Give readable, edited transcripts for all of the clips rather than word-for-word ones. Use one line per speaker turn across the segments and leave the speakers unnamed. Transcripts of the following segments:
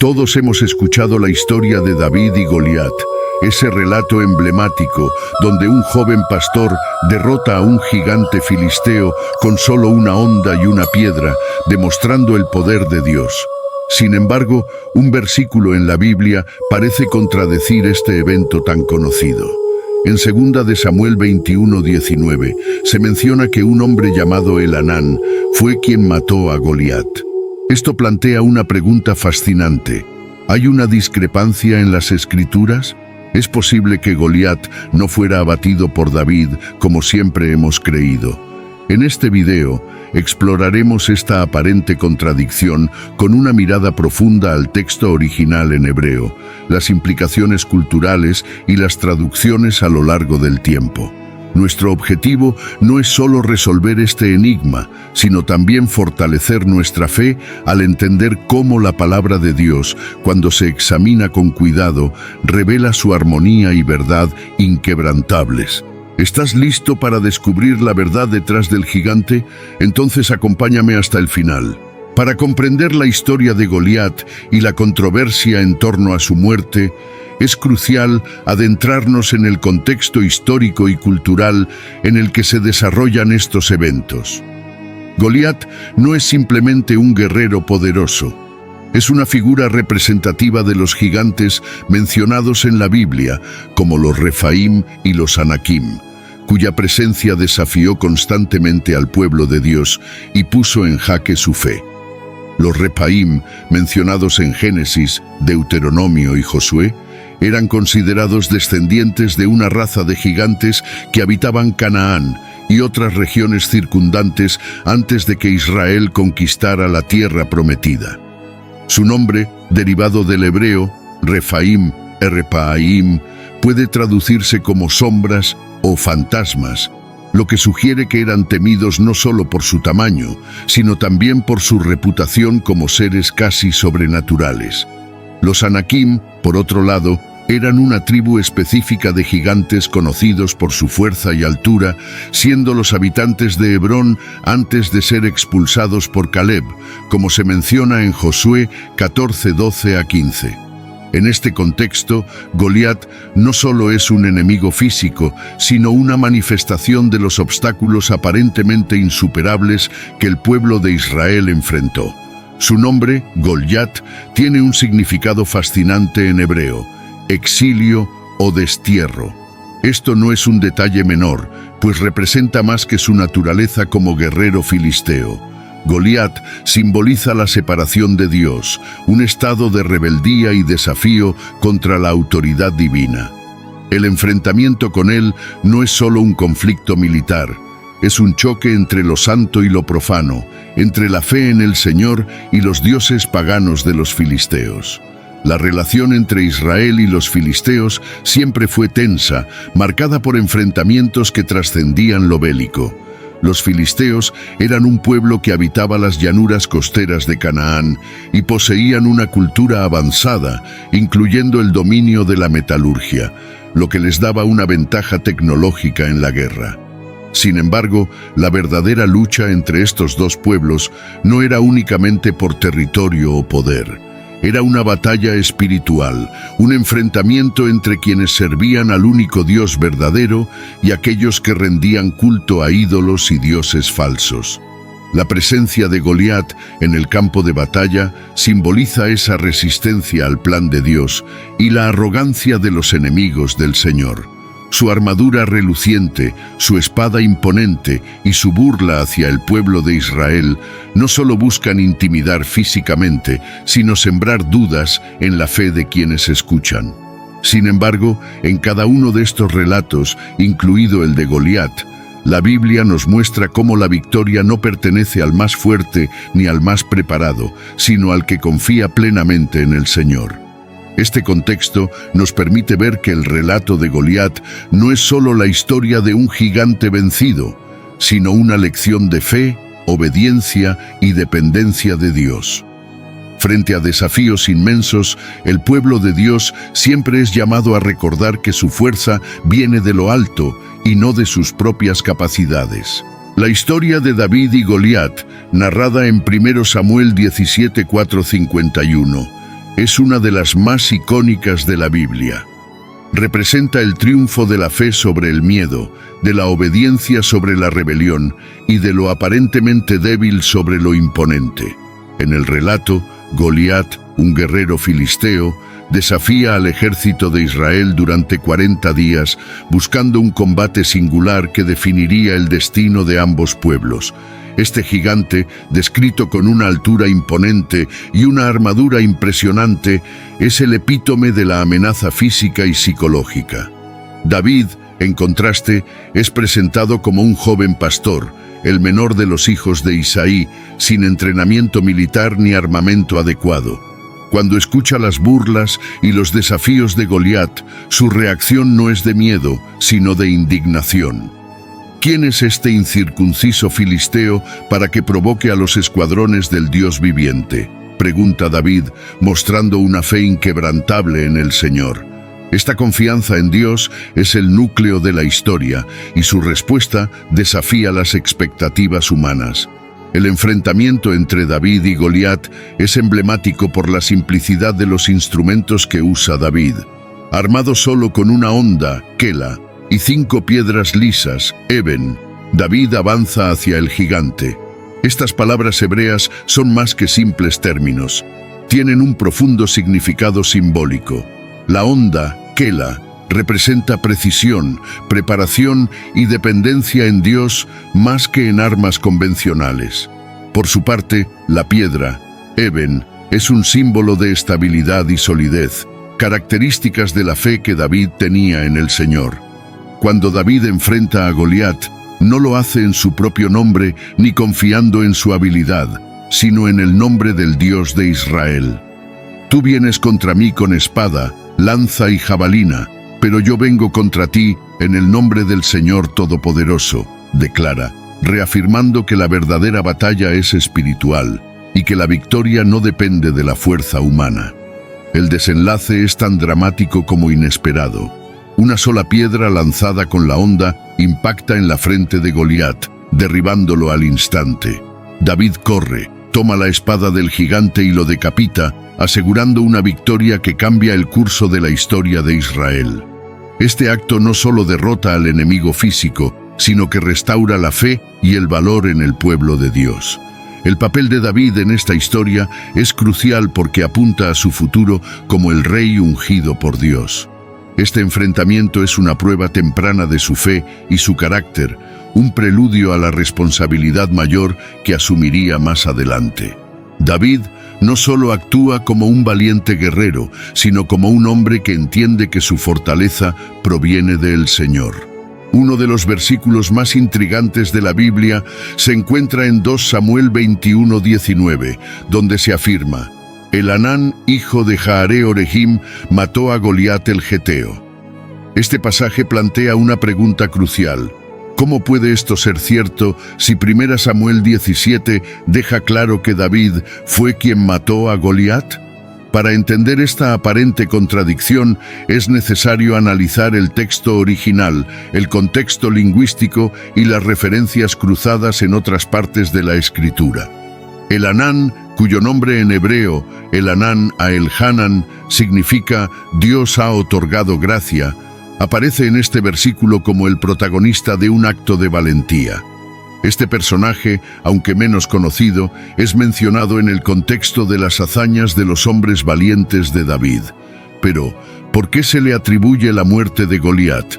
Todos hemos escuchado la historia de David y Goliat, ese relato emblemático donde un joven pastor derrota a un gigante filisteo con solo una honda y una piedra, demostrando el poder de Dios. Sin embargo, un versículo en la Biblia parece contradecir este evento tan conocido. En 2 de Samuel 21:19 se menciona que un hombre llamado Elhanán fue quien mató a Goliat. Esto plantea una pregunta fascinante. ¿Hay una discrepancia en las Escrituras? ¿Es posible que Goliat no fuera abatido por David como siempre hemos creído? En este video exploraremos esta aparente contradicción con una mirada profunda al texto original en hebreo, las implicaciones culturales y las traducciones a lo largo del tiempo. Nuestro objetivo no es solo resolver este enigma, sino también fortalecer nuestra fe al entender cómo la palabra de Dios, cuando se examina con cuidado, revela su armonía y verdad inquebrantables. ¿Estás listo para descubrir la verdad detrás del gigante? Entonces acompáñame hasta el final. Para comprender la historia de Goliat y la controversia en torno a su muerte, es crucial adentrarnos en el contexto histórico y cultural en el que se desarrollan estos eventos. Goliat no es simplemente un guerrero poderoso. Es una figura representativa de los gigantes mencionados en la Biblia, como los Refaim y los Anakim, cuya presencia desafió constantemente al pueblo de Dios y puso en jaque su fe. Los Refaim, mencionados en Génesis, Deuteronomio y Josué, eran considerados descendientes de una raza de gigantes que habitaban Canaán y otras regiones circundantes antes de que Israel conquistara la tierra prometida. Su nombre, derivado del hebreo, Refaim, Erpaim, puede traducirse como sombras o fantasmas, lo que sugiere que eran temidos no solo por su tamaño, sino también por su reputación como seres casi sobrenaturales. Los Anakim, por otro lado, eran una tribu específica de gigantes conocidos por su fuerza y altura, siendo los habitantes de Hebrón antes de ser expulsados por Caleb, como se menciona en Josué 14:12-15. En este contexto, Goliat no solo es un enemigo físico, sino una manifestación de los obstáculos aparentemente insuperables que el pueblo de Israel enfrentó. Su nombre, Goliat, tiene un significado fascinante en hebreo: exilio o destierro. Esto no es un detalle menor, pues representa más que su naturaleza como guerrero filisteo. Goliat simboliza la separación de Dios, un estado de rebeldía y desafío contra la autoridad divina. El enfrentamiento con él no es solo un conflicto militar, es un choque entre lo santo y lo profano, entre la fe en el Señor y los dioses paganos de los filisteos. La relación entre Israel y los filisteos siempre fue tensa, marcada por enfrentamientos que trascendían lo bélico. Los filisteos eran un pueblo que habitaba las llanuras costeras de Canaán y poseían una cultura avanzada, incluyendo el dominio de la metalurgia, lo que les daba una ventaja tecnológica en la guerra. Sin embargo, la verdadera lucha entre estos dos pueblos no era únicamente por territorio o poder. Era una batalla espiritual, un enfrentamiento entre quienes servían al único Dios verdadero y aquellos que rendían culto a ídolos y dioses falsos. La presencia de Goliat en el campo de batalla simboliza esa resistencia al plan de Dios y la arrogancia de los enemigos del Señor. Su armadura reluciente, su espada imponente y su burla hacia el pueblo de Israel no solo buscan intimidar físicamente, sino sembrar dudas en la fe de quienes escuchan. Sin embargo, en cada uno de estos relatos, incluido el de Goliat, la Biblia nos muestra cómo la victoria no pertenece al más fuerte ni al más preparado, sino al que confía plenamente en el Señor. Este contexto nos permite ver que el relato de Goliat no es solo la historia de un gigante vencido, sino una lección de fe, obediencia y dependencia de Dios. Frente a desafíos inmensos, el pueblo de Dios siempre es llamado a recordar que su fuerza viene de lo alto y no de sus propias capacidades. La historia de David y Goliat, narrada en 1 Samuel 17:4-51, es una de las más icónicas de la Biblia. Representa el triunfo de la fe sobre el miedo, de la obediencia sobre la rebelión y de lo aparentemente débil sobre lo imponente. En el relato, Goliat, un guerrero filisteo, desafía al ejército de Israel durante 40 días, buscando un combate singular que definiría el destino de ambos pueblos. Este gigante, descrito con una altura imponente y una armadura impresionante, es el epítome de la amenaza física y psicológica. David, en contraste, es presentado como un joven pastor, el menor de los hijos de Isaí, sin entrenamiento militar ni armamento adecuado. Cuando escucha las burlas y los desafíos de Goliat, su reacción no es de miedo, sino de indignación. ¿Quién es este incircunciso filisteo para que provoque a los escuadrones del Dios viviente?, pregunta David, mostrando una fe inquebrantable en el Señor. Esta confianza en Dios es el núcleo de la historia y su respuesta desafía las expectativas humanas. El enfrentamiento entre David y Goliat es emblemático por la simplicidad de los instrumentos que usa David. Armado solo con una honda, Kela, y 5 piedras lisas, Eben, David avanza hacia el gigante. Estas palabras hebreas son más que simples términos. Tienen un profundo significado simbólico. La honda, Kela, representa precisión, preparación y dependencia en Dios más que en armas convencionales. Por su parte, la piedra, Eben, es un símbolo de estabilidad y solidez, características de la fe que David tenía en el Señor. Cuando David enfrenta a Goliat, no lo hace en su propio nombre ni confiando en su habilidad, sino en el nombre del Dios de Israel. Tú vienes contra mí con espada, lanza y jabalina, pero yo vengo contra ti en el nombre del Señor Todopoderoso, declara, reafirmando que la verdadera batalla es espiritual y que la victoria no depende de la fuerza humana. El desenlace es tan dramático como inesperado. Una sola piedra lanzada con la honda impacta en la frente de Goliat, derribándolo al instante. David corre, toma la espada del gigante y lo decapita, asegurando una victoria que cambia el curso de la historia de Israel. Este acto no solo derrota al enemigo físico, sino que restaura la fe y el valor en el pueblo de Dios. El papel de David en esta historia es crucial porque apunta a su futuro como el rey ungido por Dios. Este enfrentamiento es una prueba temprana de su fe y su carácter, un preludio a la responsabilidad mayor que asumiría más adelante. David no solo actúa como un valiente guerrero, sino como un hombre que entiende que su fortaleza proviene del Señor. Uno de los versículos más intrigantes de la Biblia se encuentra en 2 Samuel 21:19, donde se afirma: Elhanán, hijo de Jaare-Oregim, mató a Goliat el geteo. Este pasaje plantea una pregunta crucial. ¿Cómo puede esto ser cierto si 1 Samuel 17 deja claro que David fue quien mató a Goliat? Para entender esta aparente contradicción es necesario analizar el texto original, el contexto lingüístico y las referencias cruzadas en otras partes de la Escritura. Elhanán, cuyo nombre en hebreo, Elhanán a Elhanan, significa Dios ha otorgado gracia, aparece en este versículo como el protagonista de un acto de valentía. Este personaje, aunque menos conocido, es mencionado en el contexto de las hazañas de los hombres valientes de David. Pero, ¿por qué se le atribuye la muerte de Goliat?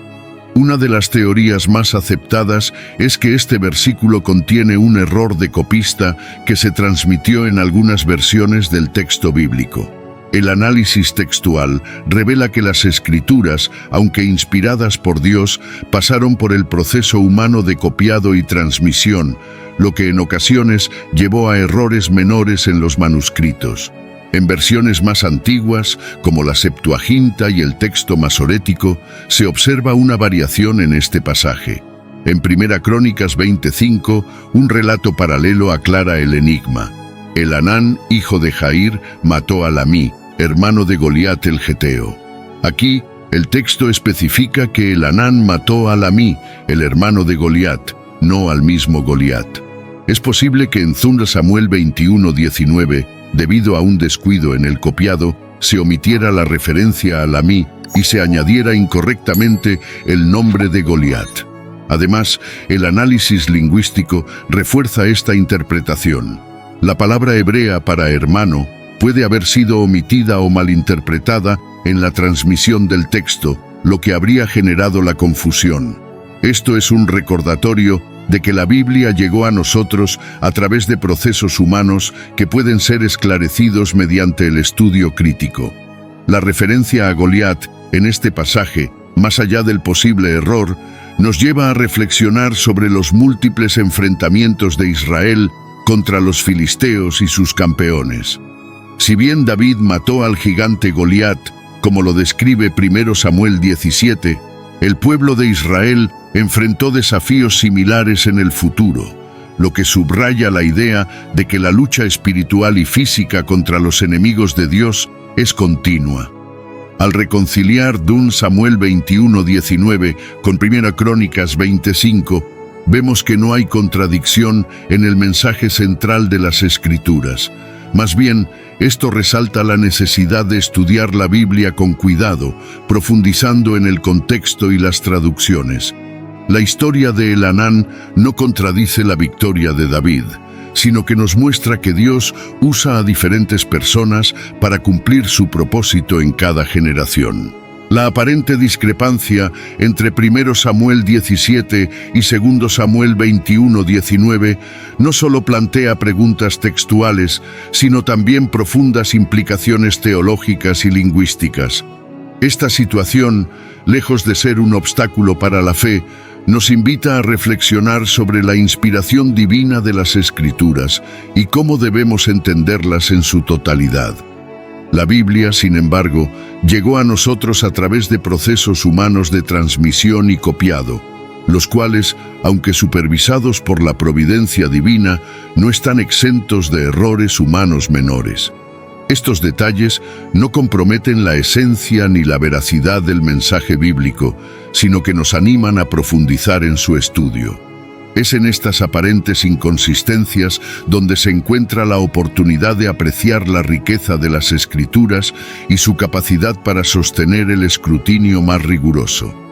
Una de las teorías más aceptadas es que este versículo contiene un error de copista que se transmitió en algunas versiones del texto bíblico. El análisis textual revela que las Escrituras, aunque inspiradas por Dios, pasaron por el proceso humano de copiado y transmisión, lo que en ocasiones llevó a errores menores en los manuscritos. En versiones más antiguas, como la Septuaginta y el texto masorético, se observa una variación en este pasaje. En 1 Crónicas 25, un relato paralelo aclara el enigma. Elhanán, hijo de Jair, mató a Lamí, hermano de Goliat el geteo. Aquí, el texto especifica que Elhanán mató a Lamí, el hermano de Goliat, no al mismo Goliat. Es posible que en 2 Samuel 21:19, debido a un descuido en el copiado, se omitiera la referencia a Lamí y se añadiera incorrectamente el nombre de Goliat. Además, el análisis lingüístico refuerza esta interpretación. La palabra hebrea para hermano puede haber sido omitida o malinterpretada en la transmisión del texto, lo que habría generado la confusión. Esto es un recordatorio de que la Biblia llegó a nosotros a través de procesos humanos que pueden ser esclarecidos mediante el estudio crítico. La referencia a Goliat en este pasaje, más allá del posible error, nos lleva a reflexionar sobre los múltiples enfrentamientos de Israel contra los filisteos y sus campeones. Si bien David mató al gigante Goliat, como lo describe 1 Samuel 17, el pueblo de Israel enfrentó desafíos similares en el futuro, lo que subraya la idea de que la lucha espiritual y física contra los enemigos de Dios es continua. Al reconciliar 2 Samuel 21:19 con 1 Crónicas 25, vemos que no hay contradicción en el mensaje central de las Escrituras. Más bien, esto resalta la necesidad de estudiar la Biblia con cuidado, profundizando en el contexto y las traducciones. La historia de Elhanán no contradice la victoria de David, sino que nos muestra que Dios usa a diferentes personas para cumplir su propósito en cada generación. La aparente discrepancia entre 1 Samuel 17 y 2 Samuel 21:19 no solo plantea preguntas textuales, sino también profundas implicaciones teológicas y lingüísticas. Esta situación, lejos de ser un obstáculo para la fe, nos invita a reflexionar sobre la inspiración divina de las Escrituras y cómo debemos entenderlas en su totalidad. La Biblia, sin embargo, llegó a nosotros a través de procesos humanos de transmisión y copiado, los cuales, aunque supervisados por la providencia divina, no están exentos de errores humanos menores. Estos detalles no comprometen la esencia ni la veracidad del mensaje bíblico, sino que nos animan a profundizar en su estudio. Es en estas aparentes inconsistencias donde se encuentra la oportunidad de apreciar la riqueza de las Escrituras y su capacidad para sostener el escrutinio más riguroso.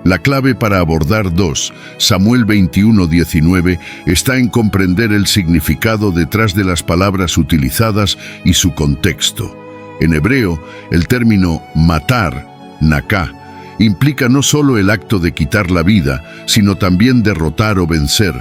La clave para abordar 2 Samuel 21:19 está en comprender el significado detrás de las palabras utilizadas y su contexto. En hebreo, el término matar, naká, implica no solo el acto de quitar la vida, sino también derrotar o vencer,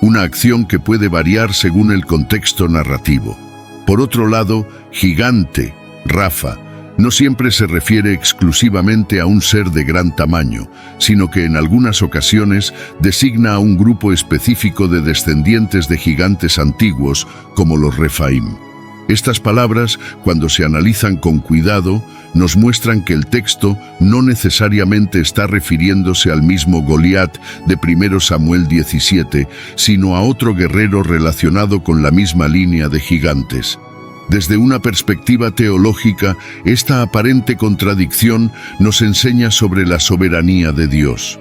una acción que puede variar según el contexto narrativo. Por otro lado, gigante, Rafa, no siempre se refiere exclusivamente a un ser de gran tamaño, sino que en algunas ocasiones designa a un grupo específico de descendientes de gigantes antiguos, como los Refaim. Estas palabras, cuando se analizan con cuidado, nos muestran que el texto no necesariamente está refiriéndose al mismo Goliat de 1 Samuel 17, sino a otro guerrero relacionado con la misma línea de gigantes. Desde una perspectiva teológica, esta aparente contradicción nos enseña sobre la soberanía de Dios.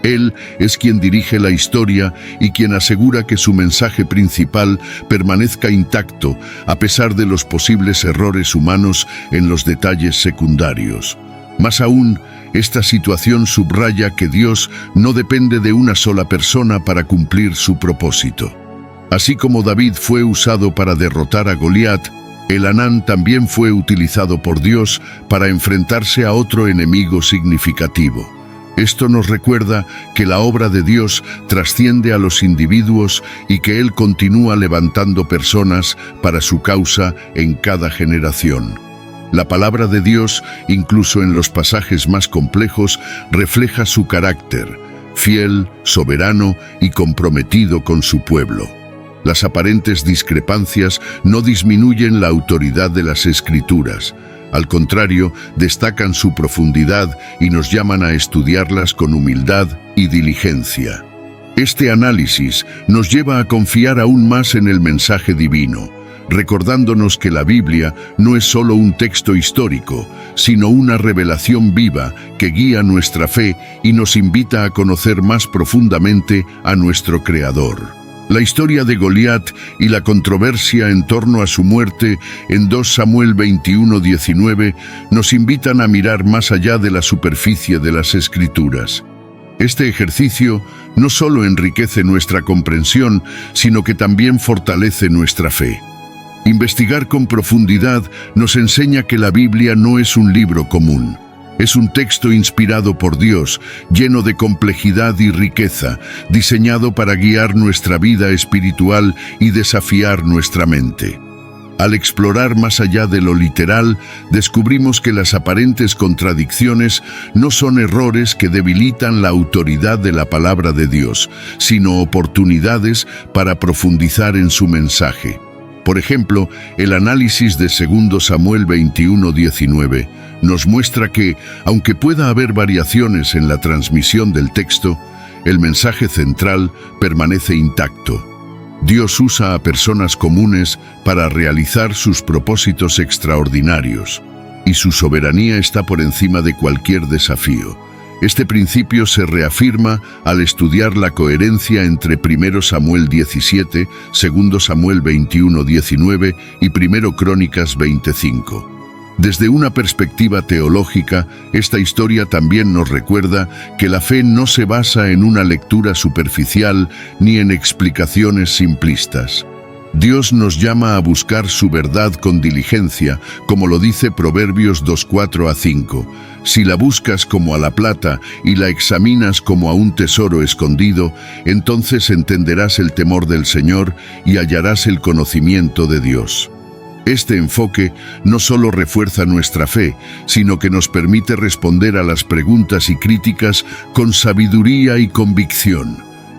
Él es quien dirige la historia y quien asegura que su mensaje principal permanezca intacto a pesar de los posibles errores humanos en los detalles secundarios. Más aún, esta situación subraya que Dios no depende de una sola persona para cumplir su propósito. Así como David fue usado para derrotar a Goliat, Elhanán también fue utilizado por Dios para enfrentarse a otro enemigo significativo. Esto nos recuerda que la obra de Dios trasciende a los individuos y que Él continúa levantando personas para su causa en cada generación. La palabra de Dios, incluso en los pasajes más complejos, refleja su carácter, fiel, soberano y comprometido con su pueblo. Las aparentes discrepancias no disminuyen la autoridad de las Escrituras. Al contrario, destacan su profundidad y nos llaman a estudiarlas con humildad y diligencia. Este análisis nos lleva a confiar aún más en el mensaje divino, recordándonos que la Biblia no es solo un texto histórico, sino una revelación viva que guía nuestra fe y nos invita a conocer más profundamente a nuestro Creador. La historia de Goliat y la controversia en torno a su muerte en 2 Samuel 21:19 nos invitan a mirar más allá de la superficie de las Escrituras. Este ejercicio no solo enriquece nuestra comprensión, sino que también fortalece nuestra fe. Investigar con profundidad nos enseña que la Biblia no es un libro común. Es un texto inspirado por Dios, lleno de complejidad y riqueza, diseñado para guiar nuestra vida espiritual y desafiar nuestra mente. Al explorar más allá de lo literal, descubrimos que las aparentes contradicciones no son errores que debilitan la autoridad de la palabra de Dios, sino oportunidades para profundizar en su mensaje. Por ejemplo, el análisis de 2 Samuel 21:19 nos muestra que, aunque pueda haber variaciones en la transmisión del texto, el mensaje central permanece intacto. Dios usa a personas comunes para realizar sus propósitos extraordinarios, y su soberanía está por encima de cualquier desafío. Este principio se reafirma al estudiar la coherencia entre 1 Samuel 17, 2 Samuel 21:19 y 1 Crónicas 25. Desde una perspectiva teológica, esta historia también nos recuerda que la fe no se basa en una lectura superficial ni en explicaciones simplistas. Dios nos llama a buscar su verdad con diligencia, como lo dice Proverbios 2:4-5. Si la buscas como a la plata y la examinas como a un tesoro escondido, entonces entenderás el temor del Señor y hallarás el conocimiento de Dios. Este enfoque no solo refuerza nuestra fe, sino que nos permite responder a las preguntas y críticas con sabiduría y convicción.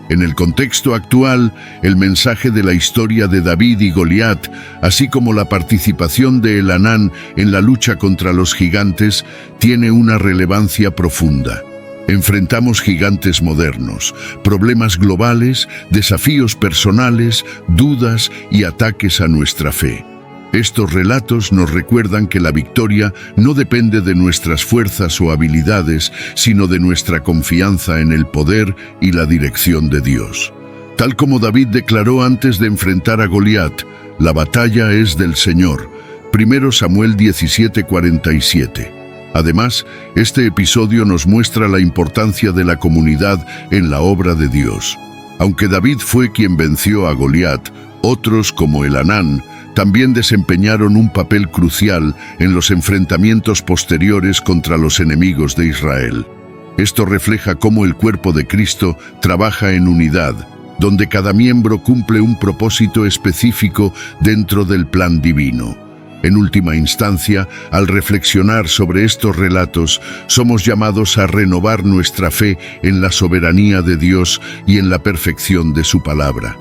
En el contexto actual, el mensaje de la historia de David y Goliat, así como la participación de Elhanán en la lucha contra los gigantes, tiene una relevancia profunda. Enfrentamos gigantes modernos, problemas globales, desafíos personales, dudas y ataques a nuestra fe. Estos relatos nos recuerdan que la victoria no depende de nuestras fuerzas o habilidades, sino de nuestra confianza en el poder y la dirección de Dios. Tal como David declaró antes de enfrentar a Goliat, la batalla es del Señor. 1 Samuel 17:47. Además, este episodio nos muestra la importancia de la comunidad en la obra de Dios. Aunque David fue quien venció a Goliat, otros como Elhanán también desempeñaron un papel crucial en los enfrentamientos posteriores contra los enemigos de Israel. Esto refleja cómo el cuerpo de Cristo trabaja en unidad, donde cada miembro cumple un propósito específico dentro del plan divino. En última instancia, al reflexionar sobre estos relatos, somos llamados a renovar nuestra fe en la soberanía de Dios y en la perfección de su palabra.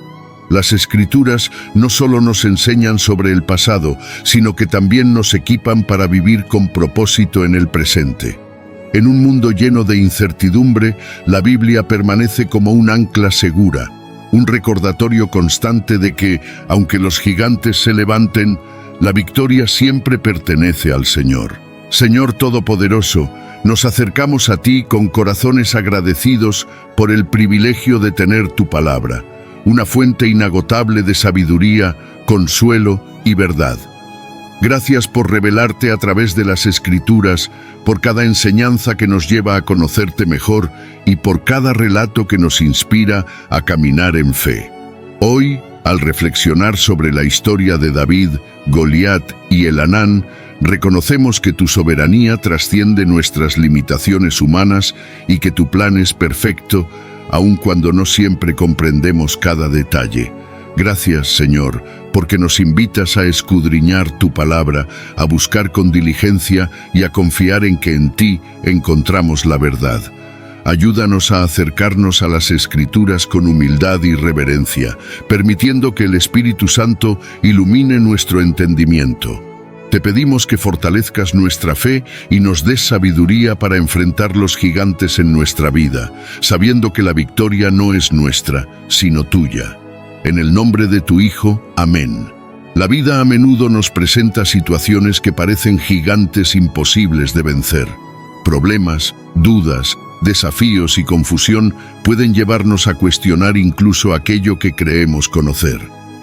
Las Escrituras no solo nos enseñan sobre el pasado, sino que también nos equipan para vivir con propósito en el presente. En un mundo lleno de incertidumbre, la Biblia permanece como un ancla segura, un recordatorio constante de que, aunque los gigantes se levanten, la victoria siempre pertenece al Señor. Señor Todopoderoso, nos acercamos a ti con corazones agradecidos por el privilegio de tener tu palabra, una fuente inagotable de sabiduría, consuelo y verdad. Gracias por revelarte a través de las Escrituras, por cada enseñanza que nos lleva a conocerte mejor y por cada relato que nos inspira a caminar en fe. Hoy, al reflexionar sobre la historia de David, Goliat y Elhanán, reconocemos que tu soberanía trasciende nuestras limitaciones humanas y que tu plan es perfecto, aun cuando no siempre comprendemos cada detalle. Gracias, Señor, porque nos invitas a escudriñar tu palabra, a buscar con diligencia y a confiar en que en ti encontramos la verdad. Ayúdanos a acercarnos a las Escrituras con humildad y reverencia, permitiendo que el Espíritu Santo ilumine nuestro entendimiento. Te pedimos que fortalezcas nuestra fe y nos des sabiduría para enfrentar los gigantes en nuestra vida, sabiendo que la victoria no es nuestra, sino tuya. En el nombre de tu Hijo, amén. La vida a menudo nos presenta situaciones que parecen gigantes imposibles de vencer. Problemas, dudas, desafíos y confusión pueden llevarnos a cuestionar incluso aquello que creemos conocer.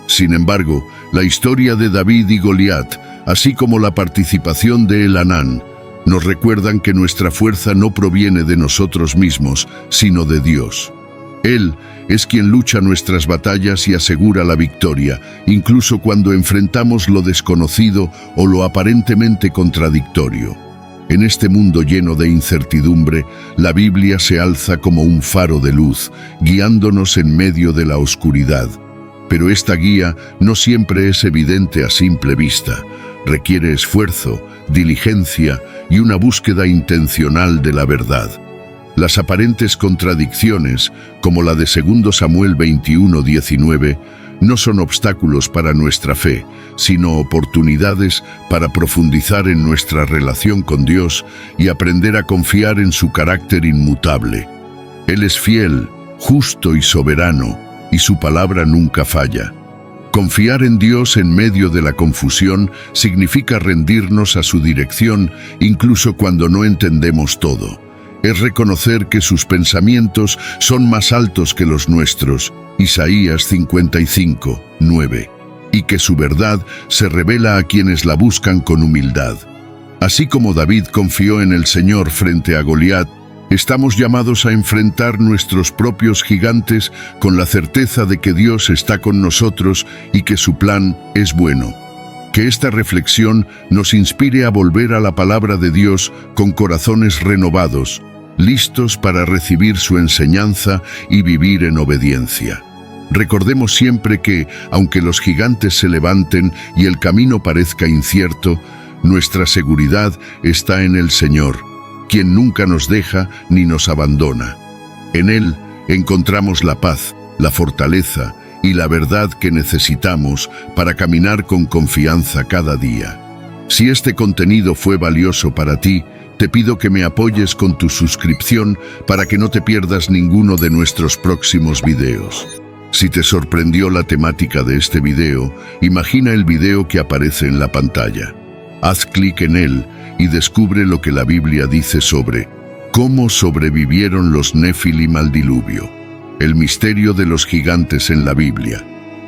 Sin embargo, la historia de David y Goliat, así como la participación de Elhanán, nos recuerdan que nuestra fuerza no proviene de nosotros mismos, sino de Dios. Él es quien lucha nuestras batallas y asegura la victoria, incluso cuando enfrentamos lo desconocido o lo aparentemente contradictorio. En este mundo lleno de incertidumbre, la Biblia se alza como un faro de luz, guiándonos en medio de la oscuridad. Pero esta guía no siempre es evidente a simple vista. Requiere esfuerzo, diligencia y una búsqueda intencional de la verdad. Las aparentes contradicciones, como la de 2 Samuel 21:19, no son obstáculos para nuestra fe, sino oportunidades para profundizar en nuestra relación con Dios y aprender a confiar en su carácter inmutable. Él es fiel, justo y soberano, y su palabra nunca falla. Confiar en Dios en medio de la confusión significa rendirnos a su dirección, incluso cuando no entendemos todo. Es reconocer que sus pensamientos son más altos que los nuestros, Isaías 55:9, y que su verdad se revela a quienes la buscan con humildad. Así como David confió en el Señor frente a Goliat, estamos llamados a enfrentar nuestros propios gigantes con la certeza de que Dios está con nosotros y que su plan es bueno. Que esta reflexión nos inspire a volver a la palabra de Dios con corazones renovados, listos para recibir su enseñanza y vivir en obediencia. Recordemos siempre que, aunque los gigantes se levanten y el camino parezca incierto, nuestra seguridad está en el Señor, quien nunca nos deja ni nos abandona. En Él encontramos la paz, la fortaleza y la verdad que necesitamos para caminar con confianza cada día. Si este contenido fue valioso para ti, te pido que me apoyes con tu suscripción para que no te pierdas ninguno de nuestros próximos videos. Si te sorprendió la temática de este video, imagina el video que aparece en la pantalla. Haz clic en él y descubre lo que la Biblia dice sobre cómo sobrevivieron los Nefilim al diluvio, el misterio de los gigantes en la Biblia.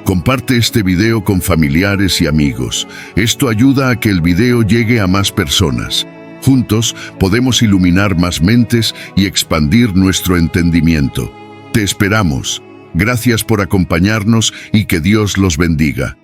Comparte este video con familiares y amigos. Esto ayuda a que el video llegue a más personas. Juntos podemos iluminar más mentes y expandir nuestro entendimiento. Te esperamos. Gracias por acompañarnos y que Dios los bendiga.